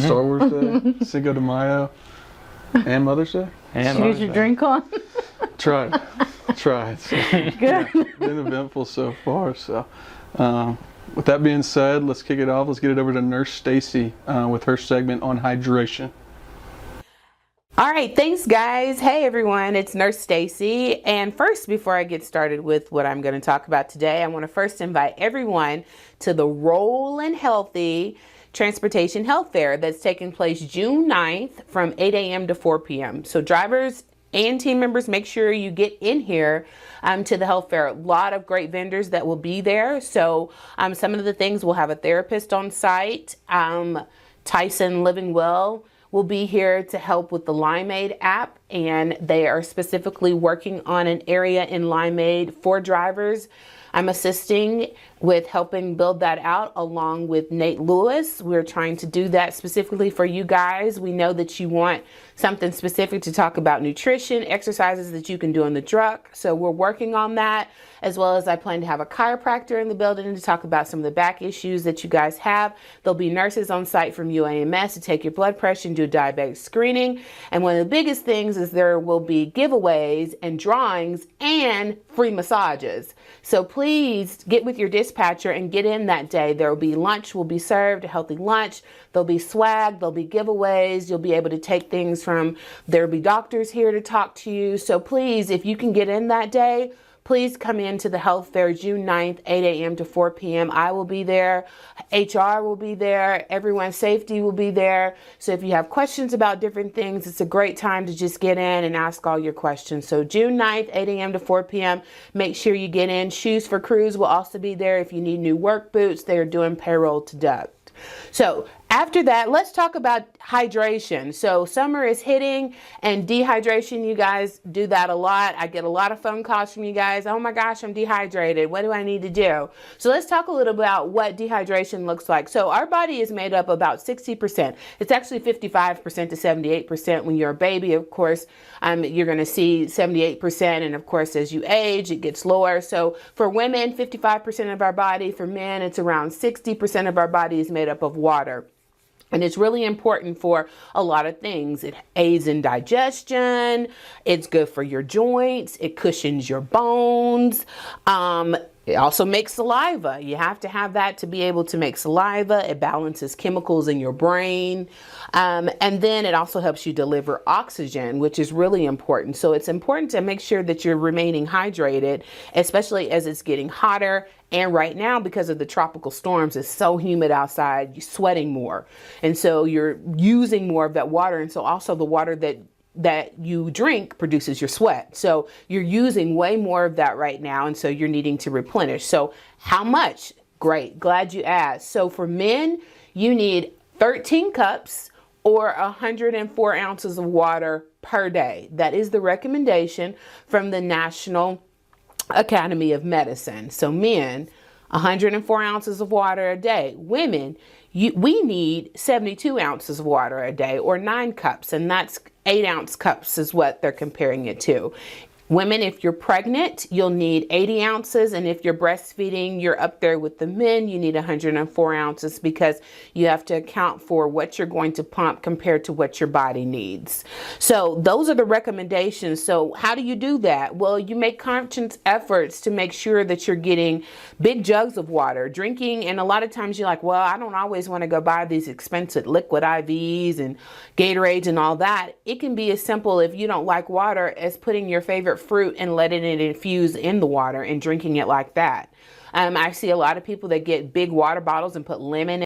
Star Wars Day, Cinco de Mayo, and Mother's Day. Did you get your drink on? Tried. So, Good. yeah, been eventful so far. So, with that being said, let's kick it off. Let's get it over to Nurse Stacy with her segment on hydration. All right, thanks guys. Hey everyone, it's Nurse Stacy. And first, before I get started with what I'm going to talk about today, I want to first invite everyone to the Rollin' Healthy Transportation Health Fair that's taking place June 9th from 8 a.m. to 4 p.m. So drivers and team members, make sure you get in here to the health fair. A lot of great vendors that will be there. So some of the things, we'll have a therapist on site. Tyson Living Well will be here to help with the Limeade app, and they are specifically working on an area in Limeade for drivers. I'm assisting with helping build that out along with Nate Lewis. We're trying to do that specifically for you guys. We know that you want something specific to talk about nutrition, exercises that you can do in the truck. So we're working on that, as well as I plan to have a chiropractor in the building to talk about some of the back issues that you guys have. There'll be nurses on site from UAMS to take your blood pressure and do diabetic screening. And one of the biggest things is there will be giveaways and drawings and free massages. So please get with your dispatcher and get in that day. There will be lunch, will be served, a healthy lunch. There'll be swag, there'll be giveaways. You'll be able to take things from, there'll be doctors here to talk to you. So please, if you can get in that day, please come into the health fair June 9th, 8 a.m. to 4 p.m. I will be there. HR will be there. Everyone's safety will be there. So if you have questions about different things, it's a great time to just get in and ask all your questions. So June 9th, 8 a.m. to 4 p.m. Make sure you get in. Shoes for Crews will also be there. If you need new work boots, they are doing payroll deduct. So after that, let's talk about hydration. So summer is hitting, and dehydration, you guys do that a lot. I get a lot of phone calls from you guys. Oh my gosh, I'm dehydrated. What do I need to do? So let's talk a little about what dehydration looks like. So our body is made up about 60%. It's actually 55% to 78% when you're a baby. Of course, you're going to see 78%. And of course, as you age, it gets lower. So for women, 55% of our body. For men, it's around 60% of our body is made up of water. And it's really important for a lot of things. It aids in digestion. It's good for your joints. It cushions your bones. It also makes saliva. You have to have that to be able to make saliva. It balances chemicals in your brain. And then it also helps you deliver oxygen, which is really important. So it's important to make sure that you're remaining hydrated, especially as it's getting hotter. And right now, because of the tropical storms, it's so humid outside, you're sweating more. And so you're using more of that water. And so also the water that you drink produces your sweat. So you're using way more of that right now. And so you're needing to replenish. So how much? Great. Glad you asked. So for men, you need 13 cups or 104 ounces of water per day. That is the recommendation from the National Academy of Medicine. So men, 104 ounces of water a day. Women, we need 72 ounces of water a day, or 9 cups, and that's 8-ounce cups is what they're comparing it to. Women, if you're pregnant, you'll need 80 ounces. And if you're breastfeeding, you're up there with the men. You need 104 ounces because you have to account for what you're going to pump compared to what your body needs. So those are the recommendations. So how do you do that? Well, you make conscious efforts to make sure that you're getting big jugs of water, drinking. And a lot of times you're like, well, I don't always want to go buy these expensive liquid IVs and Gatorades and all that. It can be as simple, if you don't like water, as putting your favorite fruit and letting it infuse in the water and drinking it like that. I see a lot of people that get big water bottles and put lemon